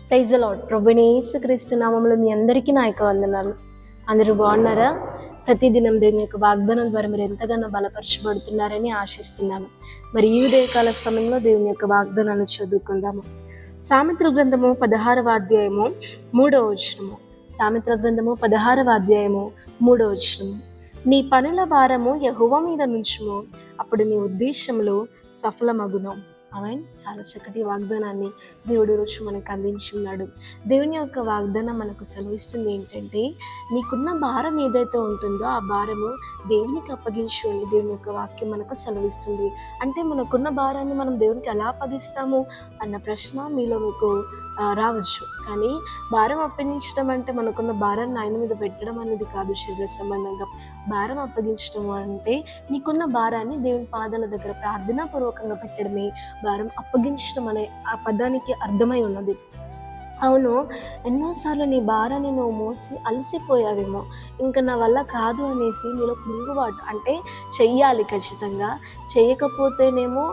Praise the lord. ప్రభువైన యేసుక్రీస్తు నామములో మీ అందరికీ నా యొక్క వందనాలు. అందరూ బాగున్నారా? ప్రతిదినం దేవుని యొక్క వాగ్దానం ద్వారా మీరు ఎంతగానో బలపరచబడుతున్నారని ఆశిస్తున్నాను. మరి ఈ ఉదయకాల సమయంలో దేవుని యొక్క వాగ్దానాలు చదువుకుందాము. సామెతల గ్రంథము 16వ అధ్యాయము 3వ వచనము. సామెతల గ్రంథము 16వ అధ్యాయము 3వ వచనము. నీ పనుల భారము యెహోవా మీద నుంచుము, అప్పుడు నీ ఉద్దేశములు సఫలమగును. ఆమేన్. చాలా చక్కటి వాగ్దానాన్ని దేవుడు రోజు మనకు అందించి ఉన్నాడు. దేవుని యొక్క వాగ్దానం మనకు సెలవిస్తుంది ఏంటంటే, నీకున్న భారం ఏదైతే ఉంటుందో ఆ భారము దేవునికి అప్పగించు అని దేవుని యొక్క వాక్యం మనకు సెలవిస్తుంది. అంటే మనకున్న భారాన్ని మనం దేవునికి ఎలా అప్పగిస్తాము అన్న ప్రశ్న మీలో మీకు రావచ్చు. కానీ భారం అప్పగించడం అంటే మనకున్న భారాన్ని ఆయన మీద పెట్టడం అనేది కాదు. శరీర సంబంధంగా భారం అప్పగించడం అంటే నీకున్న భారాన్ని దేవుని పాదాల దగ్గర ప్రార్థనాపూర్వకంగా పెట్టడమే భారం అప్పగించడం అనే ఆ పదానికి అర్థమై ఉన్నది. అవును, ఎన్నోసార్లు నీ భారాన్ని నువ్వు మోసి అలసిపోయావేమో, ఇంకా నా వల్ల కాదు అనేసి నీలో కృంగుబాటు, అంటే చెయ్యాలి ఖచ్చితంగా, చేయకపోతేనేమో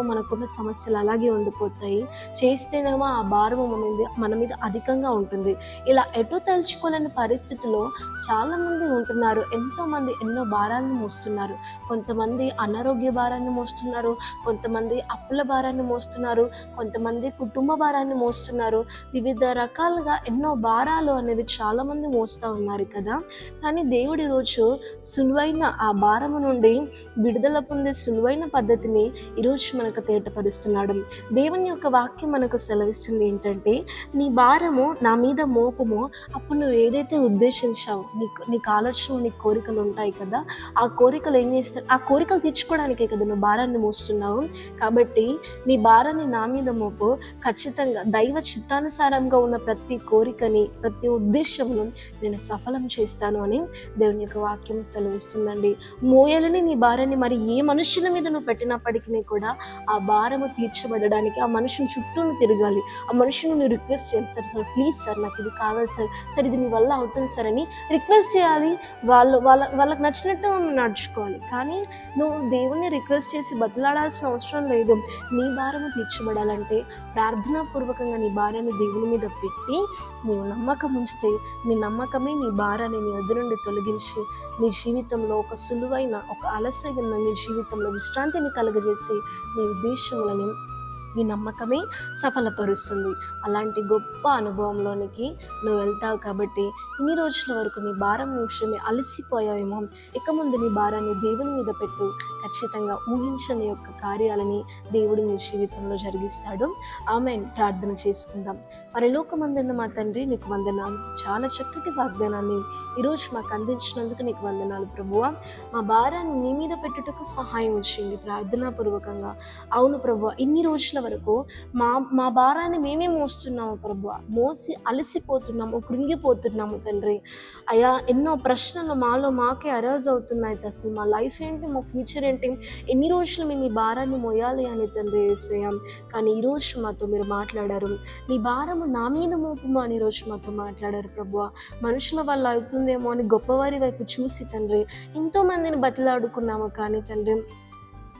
మనకున్న సమస్యలు అలాగే ఉండిపోతాయి, చేస్తేనేమో ఆ భారం మన మీద అధికంగా ఉంటుంది. ఇలా ఎటు తలుచుకోలేని పరిస్థితిలో చాలామంది ఉంటున్నారు. ఎంతోమంది ఎన్నో భారాలను మోస్తున్నారు. కొంతమంది అనారోగ్య భారాన్ని మోస్తున్నారు, కొంతమంది అప్పుల భారాన్ని మోస్తున్నారు, కొంతమంది కుటుంబ భారాన్ని మోస్తున్నారు. వివిధ రకాలుగా ఎన్నో భారాలు అనేవి చాలా మంది మోస్తూ ఉన్నారు కదా. కానీ దేవుడి రోజు సులువైన ఆ భారము నుండి విడుదల పొందే సులువైన పద్ధతిని ఈరోజు మనకు తేటపరుస్తున్నాడు. దేవుని యొక్క వాక్యం మనకు సెలవిస్తుంది ఏంటంటే, నీ భారము నా మీద మోపము, అప్పుడు నువ్వు ఏదైతే ఉద్దేశించావు, నీకు ఆలోచనలు, నీకు కోరికలు ఉంటాయి కదా, ఆ కోరికలు ఏం చేస్తావు? ఆ కోరికలు తీర్చుకోవడానికే కదా నువ్వు భారాన్ని మోస్తున్నావు. కాబట్టి నీ భారాన్ని నా మీద మోపు, ఖచ్చితంగా దైవ చిత్తానుసారంగా ఉన్న ప్రతి కోరికని, ప్రతి ఉద్దేశమును నేను సఫలం చేస్తాను అని దేవుని యొక్క వాక్యం సెలవిస్తుందండి. మోయలని నీ భారాన్ని మరి ఏ మనుషుల మీద నువ్వు పెట్టినప్పటికీ కూడా ఆ భారము తీర్చబడడానికి ఆ మనుషుని చుట్టూ తిరగాలి. ఆ మనుషుని నువ్వు రిక్వెస్ట్ చేయాలి, సార్ ప్లీజ్ సార్ నాకు ఇది కావాలి సార్ ఇది మీ వల్ల అవుతుంది సార్ అని రిక్వెస్ట్ చేయాలి. వాళ్ళకి నచ్చినట్టు నడుచుకోవాలి. కానీ నువ్వు దేవుణ్ణి రిక్వెస్ట్ చేసి బతిలాడాల్సిన అవసరం లేదు. నీ భారము తీర్చబడాలంటే ప్రార్థనాపూర్వకంగా నీ భారాన్ని దేవుని మీద పెట్టి నీవు నమ్మకం ఉంచితే నీ నమ్మకమే నీ భారాన్ని నీ ఎదురు నుండి తొలగించి నీ జీవితంలో ఒక సులువైన, ఒక అలసైన నీ జీవితంలో విశ్రాంతిని కలుగజేసి నీ ఉద్దేశములను నీ నమ్మకమే సఫలపరుస్తుంది. అలాంటి గొప్ప అనుభవంలోనికి నువ్వు వెళ్తావు. కాబట్టి ఇన్ని రోజుల వరకు నీ భారం విషయమే అలసిపోయావేమో, ఇక ముందు నీ భారాన్ని దేవుని మీద పెట్టు. ఖచ్చితంగా ఊహించని యొక్క కార్యాలని దేవుడు నీ జీవితంలో జరిగిస్తాడు. ఆమేన్. ప్రార్థన చేసుకుందాం. పరలోకమందున్న మా తండ్రి, నీకు వందనాలు. చాలా చక్కటి వాగ్దానాన్ని ఈరోజు మాకు అందించినందుకు నీకు వందనాలు ప్రభువా. మా భారాన్ని నీ మీద పెట్టుటకు సహాయం వచ్చింది ప్రార్థనాపూర్వకంగా. అవును ప్రభువా, ఇన్ని రోజుల వరకు మా భారాన్ని మేమే మోస్తున్నాము ప్రభువా, మోసి అలసిపోతున్నాము, కృంగిపోతున్నాము తండ్రి. అయ్యా, ఎన్నో ప్రశ్నలు మాకే అరైజ్ అవుతున్నాయి. అసలు మా లైఫ్ ఏంటి, మా ఫ్యూచర్ ఏంటి, ఎన్ని రోజులు మేము ఈ భారాన్ని మోయాలి అని తండ్రి యేసయ్యా. కానీ ఈరోజు మాతో మీరు మాట్లాడారు. నీ భారము నా మీద మోపము అని ఈరోజు మాతో మాట్లాడారు ప్రభువా. మనుషుల వల్ల అవుతుందేమో అని గొప్పవారి వైపు చూసి తండ్రి ఎంతోమందిని బతిలాడుకున్నాము. కానీ తండ్రి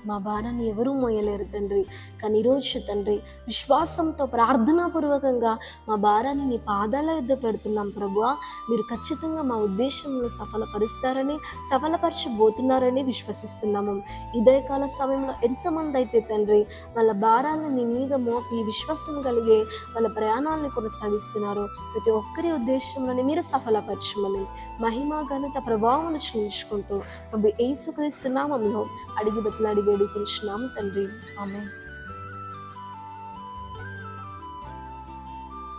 మా భారాన్ని ఎవరూ మోయలేరు తండ్రి. కానీ ఈరోజు తండ్రి విశ్వాసంతో ప్రార్థనాపూర్వకంగా మా భారాన్ని నీ పాదాల వద్ద పెడుతున్నాం ప్రభువా. మీరు ఖచ్చితంగా మా ఉద్దేశంలో సఫలపరచబోతున్నారని విశ్వసిస్తున్నాము. ఇదే కాల సమయంలో ఎంతమంది అయితే తండ్రి వాళ్ళ భారాలను నీ మీద మోపి విశ్వాసం కలిగే వాళ్ళ ప్రయాణాలను కొనసాగిస్తున్నారు, ప్రతి ఒక్కరి ఉద్దేశంలోనే మీరు సఫలపరచమని మహిమ ఘనత ప్రభావం చెల్లించుకుంటూ ప్రభు యేసుక్రీస్తు నామములో అడిగి బతిలాడి వేడుకుంటున్నాము తండ్రి. ఆమేన్.